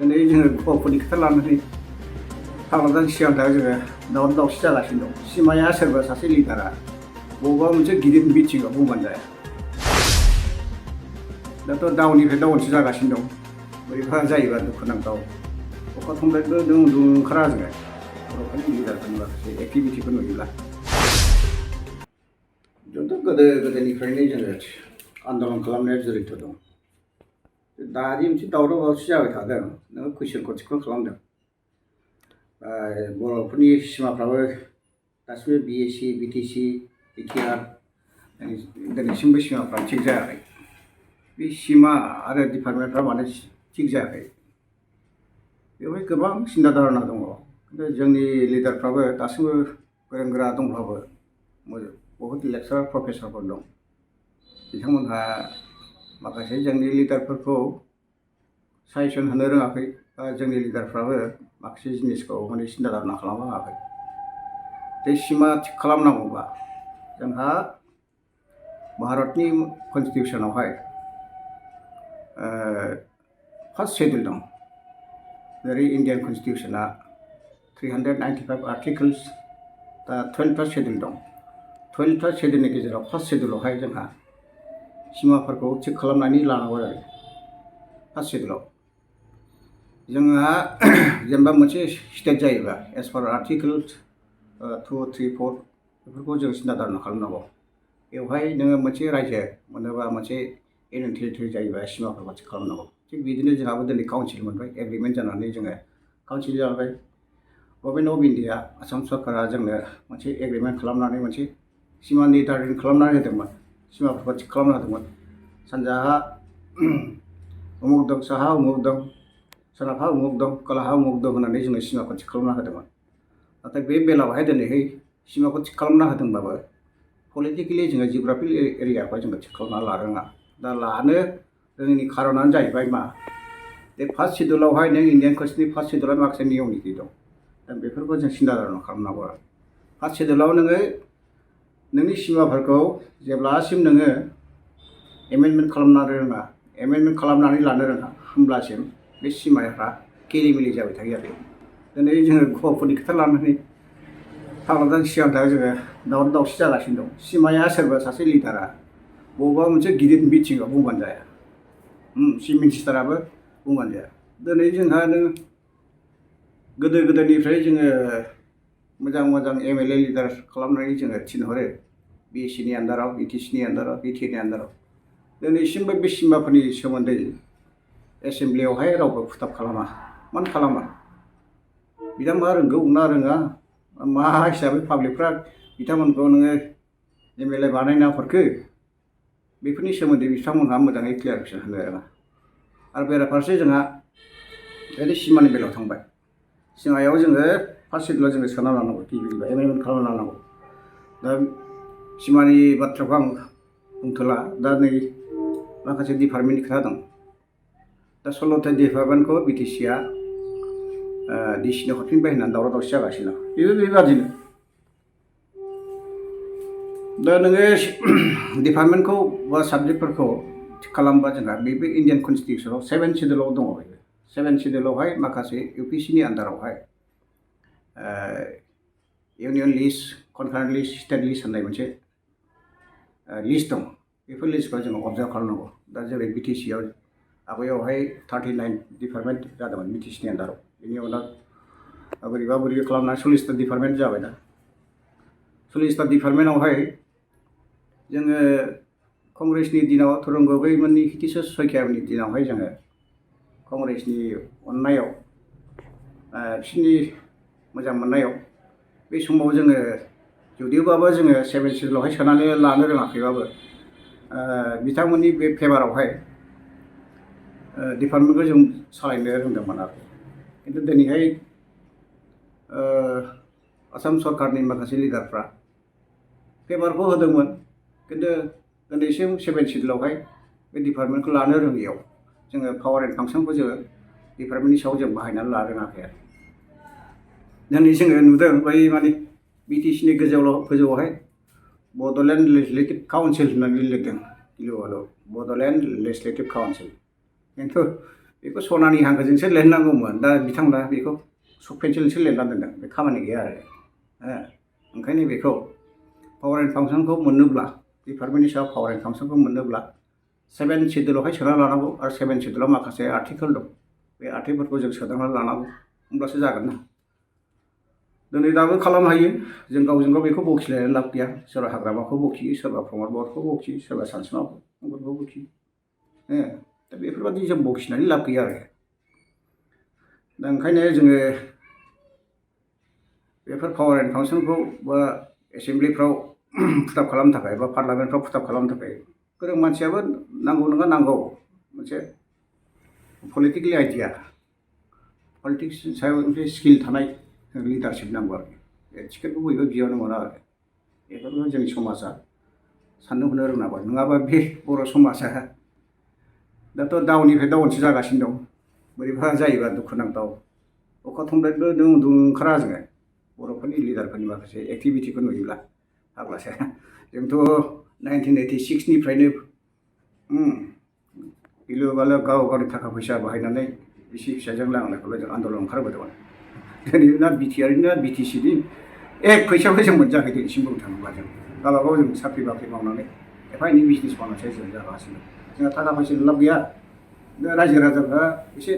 दिनै जोङो गथ'फोरनि खोथा लानानै भारतआ सिगां थाखाय जोङो दावराव दावसि जागासिनो दं। सिमाया सोरबा सासे लिडारा बबेबा मोनसे गिदिर मिथिङाव बुंबानो जाया। दाथ' दाउनिफ्राय दाउनसो जागासिनो दं। बोरैबा जायोबा दुखुनांथाव अखा थमब्लेटबो दुं ओंखारा जोङो बर'फोरनि लिडारफोरनि माखासे एक्टिभिटिफोर नुयोब्ला। जोंथ' गोदोनिफ्रायनो जोङो आन्दलन खालामनाया जरित दं। दानि मोनसे दावराव दावसि जाबाय थादों। नोङो कुइसनखौ खालामदों। बर'फोरनि सिमाफ्राबो दासिमबो बिएसि, बिटिसि, बिटिआर दिनैसिमबो सिमाफ्रा थिग जायाखै। बे सिमा आरो डिपार्टमेन्टफ्रा मानो थिग जायाखै? बेवहाय गोबां सिन्था धारना दङ। खिन्थु जोंनि लिडारफ्राबो दासिमबो गोरों गोरा दंब्लाबो बहुद लेक्सारार प्रफेसरफोर दं। बिथांमोनहा माखासे जोंनि लिडारफोरखौ साजेसन होनो रोङाखै। जोंनि लिडारफ्राबो माखासे जिनिसखौ माने सिन्था धारना खालामनो रोङाखै। बे सिमा थिग खालामनांगौबा जोंहा भारतनि कनस्टिटिउसनावहाय फार्स्ट शेड्युल दं। जेरै इन्डियान कनस्टिटिउसना 395 आर्टिकल्स, दा 12 शेड्युल दं। 12 शेड्युलनि गेजेराव फार्स्ट शेड्युलावहाय जोंहा सिमाफोरखौ थिग खालामनानै लानांगौ जायो। फार्स्ट शेड्युलाव जोंहा जेनेबा मोनसे स्टेट जायोबा एस पार आर्टिकल्स 2, 3, 4 बेफोरखौ जों सिन्था धारना खालामनांगौ। बेवहाय नोङो मोनसे रायजो मोनोबा मोनसे इउनियन टेरिटरि जायोबा सिमाफोरखौ थिग खालामनांगौ। थिग बिदिनो जोंहाबो दिनै काउन्सिल मोनबाय, एग्रिमेन्ट जानानै जोङो काउन्सिल जाबाय। गभर्नमेन्ट अफ इन्डिया, आसाम सरकारा जोंनो मोनसे एग्रिमेन्ट खालामनानै मोनसे सिमा निर्धारित खालामनानै होदोंमोन। सिमाफोरखौ थिग खालामना होदोंमोन। सानजाहा उमुक दं, साहा उमुक दं, सोनाबहा उमुक दं, खोलाहा उमुक दं होननानै जोंनो सिमाखौ थिग खालामना होदोंमोन। नाथाय बे बेलायावहाय दिनैहाय सिमाखौ थिग खालामना होदोंबाबो पलिटिकेलि जोङो जिअग्राफिक एरियाखौ जोङो थिग खालामना लानो रोङा। दा लानो रोङैनि खारनानो जाहैबाय मा? बे फार्स्ट शेड्युलावहाय नों इन्डियान कनस्टिटिउसननि फार्स्ट शेड्युलाव माखासे नियम निति दं। दा बेफोरखौ जों सिन्था धारना खालामनांगौ आरो। फार्स्ट शेड्युलाव नोङो नोंनि सिमाफोरखौ जेब्लासिम नोङो एमेन्डमेन्ट खालामनो रोङा, एमेन्डमेन्ट खालामनानै लानो रोङा, होमब्लासिम बे सिमाफ्रा केलिमेलि जाबाय थायो आरो। दिनै जोङो गथ'फोरनि खोथा लानानै भारतआ सिगां थाखाय जोङो दावराव दावसि जागासिनो दं। सिमाया सोरबा सासे लिडारा बबेबा मोनसे गिदिर मिथिङाव बुंबानो जाया। चिफ मिनिस्टाराबो बुंबानो जाया। दिनै जोंहा नों गोदोनिफ्राय जोङो मोजां एमएलए लिडार खालामनानै जोङो थिनहरो बिएसिनि आन्दाराव, बिटिसिनि आन्दाराव, बिटिएनि आन्दाराव। दिनैसिमबो बे सिमाफोरनि सोमोन्दै एसेमब्लियावहाय रावबो फुटाब खालामा। मानो खालामा? बिथांमोनहा रोंगौ ना रोङा? मा हिसाबै पाब्लिकफ्रा बिथांमोनखौ नोङो एमएलए बानायना हरखो? बेफोरनि सोमोन्दै बिथांमोनहा मोजाङै क्लियारेसन होनो रोङा। आरो बेराफारसे जोंहा ओरै सिमानि बेलायाव थांबाय। सिमायाव जोङो फार्स्ट शेड्युलाव जोङो सोना लानांगौ, गिबियाव एमेन्डमेन्ट खालामना लानांगौ। दा सिमानि बाथ्राखौ आं बुंथ'ला। दा नै माखासे डिपार्टमेन्टनि खोथा दं। दा 16था डिपार्टमेन्टखौ बिटिसिआ डिसिनो हरफिनबाय होननानै दावराव दावसि जागासिनो दं। बेबो बेबादिनो। दा नोङो डिपार्टमेन्टखौ बा साबजेक्टफोरखौ थिग खालामबा जोंहा बेबो इन्डियान कनस्टिटिउसनाव 7 शेड्युलाव दङ। बेबो 7 शेड्युलावहाय माखासे इउपिसिनि आन्दारावहाय union list, concurrent list, state list होननाय मोनसे लिस्ट दं। बेफोर लिस्टखौ जोङो अबजार्भ खालामनांगौ। दा जेरै बिटिसिआव आवगायावहाय 39 डिपार्टमेन्ट जादोंमोन बिटिसिनि आन्दाराव। बेनि उनाव बोरैबा खालामनानै 40था डिपार्टमेन्ट जाबाय दा। 40था डिपार्टमेन्टआवहाय जोङो कंग्रेसनि दिनाव तरुण गगैमोननि हितेश्वर शइकियामोननि दिनावहाय जोङो कंग्रेसनि अननायाव बिसोरनि मोजां मोननायाव बे समाव जोङो जुदिबाबो जोङो 7 शेड्युलावहाय सोनानै लानो रोङाखैबाबो बिथांमोननि बे फेभारावहाय डिपार्टमेन्टखौ जों सालायनो रोंदोंमोन आरो। खिन्थु दिनैहाय आसाम सरकारनि माखासे लिडारफ्रा फेभारखौ होदोंमोन। खिन्थु दिनैसिम 7 शेड्युलावहाय बे डिपार्टमेन्टखौ लानो रोङैयाव जोङो पावार एन्ड फांसनखौ जोङो डिपार्टमेन्टनि सायाव जों बाहायनानै लानो रोङाखै आरो। दिनै जोङो नुदों बै माने बिटिसिनि गोजौआवहाय बड'लेण्ड लेजिस्लेटिभ काउन्सिल होननानै लिरदों। Bodoland legislative council. खिन्थु बेखौ सनानि हांखोजोंसो लिरनांगौमोन दा बिथांमोना बेखौ चक पेन्सिलजोंसो लिरना दोनदों बे खामानि गैया आरो ओंखायनो बेखौ पावार एन्ड फांसनखौ मोननोब्ला डिपार्टमेन्टनि सायाव पावार एन्ड फांसनखौ मोननोब्ला 7 सिडुलावहाय सोना लानांगौ आरो 7 सिडुलाव माखासे आर्टिकेल दं बे आर्टिकेलफोरखौ जों सोदांना लानांगौ होमब्लासो जागोन ना दिनै दाबो खालामनो हायो जों गावजों गाव बेखौ बखिलायनानै लाब गैया सोरबा हाग्रामाखौ बखियो सोरबा प्रमद बरखौ बखियो सोरबा सानसुमाखौ बखियो दा बेफोरबायदि जों बखिनानै लाब गैया आरो दा ओंखायनो जोङो बेफोर पावार एन्ड फांसनखौ बा एसेम्ब्लिफ्राव फुटाब खालामनो थाखाय बा पार्लामेन्टफ्राव फुटाब खालामनो थाखाय गोरों मानसियाबो नांगौ नङा नांगौ मोनसे पलिटिकेल आइडिया पलिटिक्सनि सायाव मोनसे स्किल थानाय लिडारशिप नांगौ आरो एथिकेलखौ बयबो बियावनो मोना आरो बेफोरखौ जोंनि समाजा साननो हनो रोङाबा नङाबा बे बर' समाजा दाथ' डाउननिफ्राय डाउनसो जागासिनो दं बोरैबा जायोबा दुखुनांथाव अखा थंब्लेटबो ओंखारा जोङो बर'फोरनि लिडारफोरनि माखासे एक्टिभिटिखौ नुयोब्ला फाग्लासो जोंथ' 1986निफ्रायनो गिलु बालु गाव गावनि थाखा फैसा बाहायनानै बिसि फिसाजों लांनायखौल' जों आन्दलन ओंखारबोदोंमोन दिनै ना बिटिआरनि ना बिटिसिनि एक फैसाखौ जों मोनजायाखै दिनैसिम बुंनो थाङोब्ला जों गावबागाव जों साख्रि बाख्रि मावनानै एफा एनै बिजनेस मावनानैसो जों जागासिनो जोंहा थाखा फैसानि लाब गैया दा रायजो राजाफ्रा एसे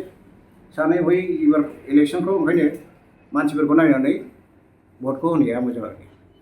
सानै हयै एबार इलेक्सनखौ ओंखायनो मानसिफोरखौ नायनानै भटखौ होनाया मोजां आरोखि